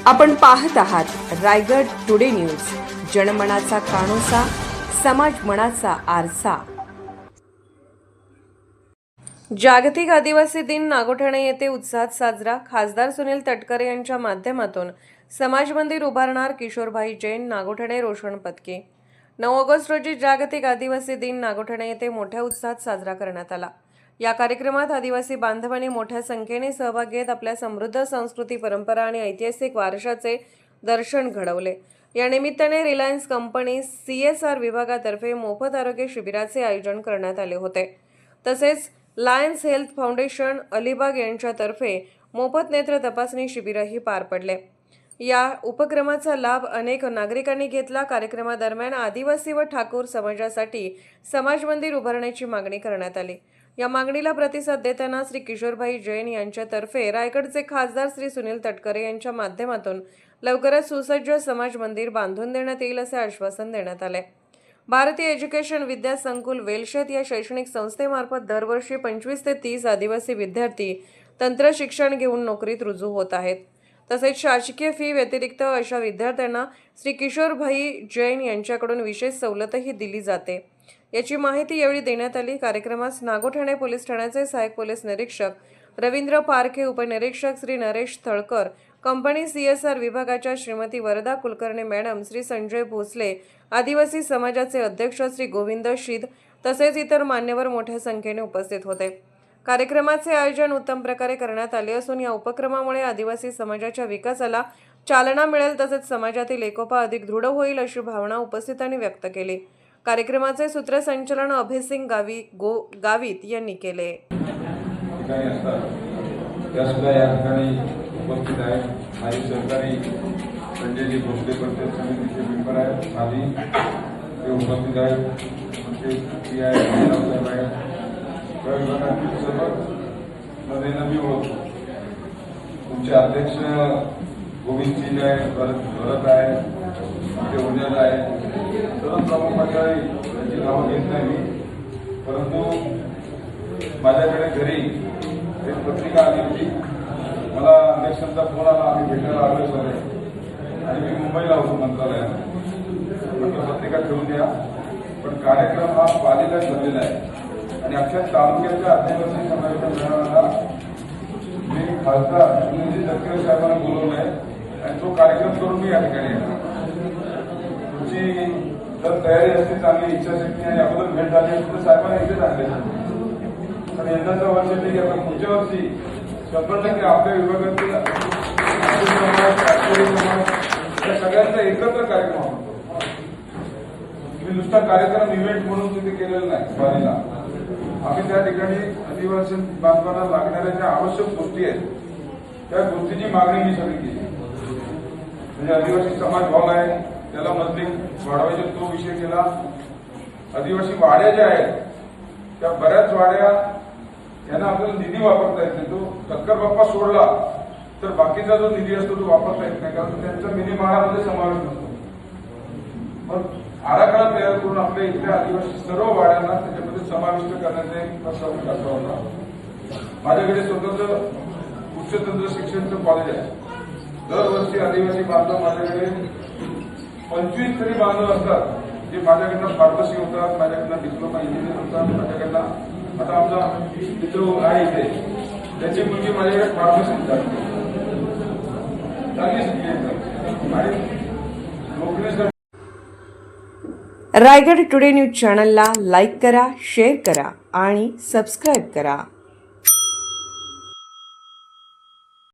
आपण पाहत आहात रायगड टुडे न्यूज, जनमनाचा कानोसा, समाज मनाचा आरसा। जागतिक आदिवासी दिन नागोठणे येथे उत्साहात साजरा। खासदार सुनील तटकरे यांच्या माध्यमातून समाज मंदिर उभारणार किशोरभाई जैन, नागोठणे रोषण पदके। 9 ऑगस्ट रोजी जागतिक आदिवासी दिन नागोठणे येथे मोठ्या उत्साहात साजरा करण्यात आला। या कार्यक्रमात आदिवासी बांधवांनी मोठ्या संख्येने सहभाग घेत आपल्या समृद्ध संस्कृती, परंपरा आणि ऐतिहासिक वारशाचे दर्शन घडवले। या निमित्ताने रिलायन्स कंपनी CSR विभागातर्फे मोफत आरोग्य शिबिराचे आयोजन करण्यात आले होते। तसेच लायन्स हेल्थ फाउंडेशन अलिबाग यांच्यातर्फे मोफत नेत्र तपासणी शिबिरही पार पडले। या उपक्रमाचा लाभ अनेक नागरिकांनी घेतला। कार्यक्रमादरम्यान आदिवासी व ठाकूर समाजासाठी समाज मंदिर उभारण्याची मागणी करण्यात आली। या मागणीला प्रतिसाद देताना श्री किशोरभाई जैन यांच्यातर्फे रायगडचे खासदार श्री सुनील तटकरे यांच्या माध्यमातून लवकरच सुसज्ज समाज मंदिर बांधून देण्यात येईल असे आश्वासन देण्यात आले। भारतीय एज्युकेशन विद्या संकुल वेलशेत या शैक्षणिक संस्थेमार्फत दरवर्षी 25 ते 30 आदिवासी विद्यार्थी तंत्र शिक्षण घेऊन नोकरीत रुजू होत आहेत। तसेच शासकीय फी व्यतिरिक्त अशा विद्यार्थ्यांना श्री किशोरभाई जैन यांच्याकडून विशेष सवलतही दिली जाते। याची माहिती यावेळी देण्यात आली। कार्यक्रमास नागोठणे पोलीस ठाण्याचे सहाय्यक पोलीस निरीक्षक रवींद्र पारखे, उपनिरीक्षक श्री नरेश थळकर, कंपनी CSR विभागाच्या श्रीमती वरदा कुलकर्णी मॅडम, श्री संजय भोसले, आदिवासी समाजाचे अध्यक्ष श्री गोविंद शीद तसेच इतर मान्यवर मोठ्या संख्येने उपस्थित होते। कार्यक्रमाचे आयोजन उत्तम प्रकारे करण्यात आले असून या उपक्रमामुळे आदिवासी समाजाच्या विकासाला चालना मिळेल तसेच समाजातील एकोपा अधिक दृढ होईल अशी भावना उपस्थितांनी व्यक्त केली। कार्यक्रमाचे सूत्रसंचालन अभयसिंग गावित यांनी केले। तुमचे अध्यक्ष गोविंद सिंग आहे, भरत आहे, उजल आहे, सर्व प्रमुख मंडळी यांची नावं घेत नाही मी, परंतु माझ्याकडे घरी एक पत्रिका आली होती। मला अध्यक्षांचा फोन आला, आम्ही भेटायला आलो सगळे आणि मी मुंबईला होतो मंत्रालयात। म्हटलं पत्रिका ठेवून द्या, पण कार्यक्रम हा पालीला ठरलेला आहे आणि अख्ख्या तालुक्याच्या आदिवासी समाजाच्या मेळाव्याला मी खासदार सुनील तटकरे साहेबांना बोलवलं आहे आणि तो कार्यक्रम करून मी या ठिकाणी येणार। तुमची जर तयारी असते, चांगली इच्छाशक्ती आणि अगोदर भेट झाली असते तर साहेबांना इथेच आणले असते। पण यंदाचं वर्ष ठीक आहे, पण पुढच्या वर्षी 100% आपल्या विभागातील या सगळ्यांचा एकत्र कार्यक्रम होतो। मी नुसता कार्यक्रम इव्हेंट म्हणून तिथे केलेला नाही। वारीला आम्ही त्या ठिकाणी आदिवासी बांधवांना लागणाऱ्या ज्या आवश्यक गोष्टी आहेत त्या गोष्टीची मागणी मी सगळी केली। म्हणजे आदिवासी समाज हॉल आहे, त्याला मजली वाढवायचा तो विषय केला। आदिवासी वाड्या ज्या आहेत त्या बऱ्याच वाड्या यांना आपल्याला निधी वापरता येत नाही। तो तटकर बाप्पा सोडला तर बाकीचा जो निधी असतो तो वापरता येत नाही, कारण त्यांचा मिनी म्हाडामध्ये समावेश नसतो। पण आराखडा तयार करून आपल्या इथल्या आदिवासी सर्व वाड्यांना त्याच्यामध्ये समाविष्ट करण्याचा एक प्रस्ताव टाकला होता। माझ्याकडे स्वतंत्र उच्च तंत्र शिक्षणचं कॉलेज आहे। दरवर्षी आदिवासी बांधव माझ्याकडे 25 तरी बांधव असतात जे माझ्याकडनं फार्मसी होतात, माझ्याकडनं डिप्लोमा इंजिनियर होतात, माझ्याकडनं आता आमचा मित्र आहे इथे, त्याची मुलगी माझ्याकडे फार्मसी जाते, चांगली शिकली आणि नोकरीसाठी। रायगड टुडे न्यूज चॅनलला लाईक करा, शेअर करा आणि सबस्क्राईब करा।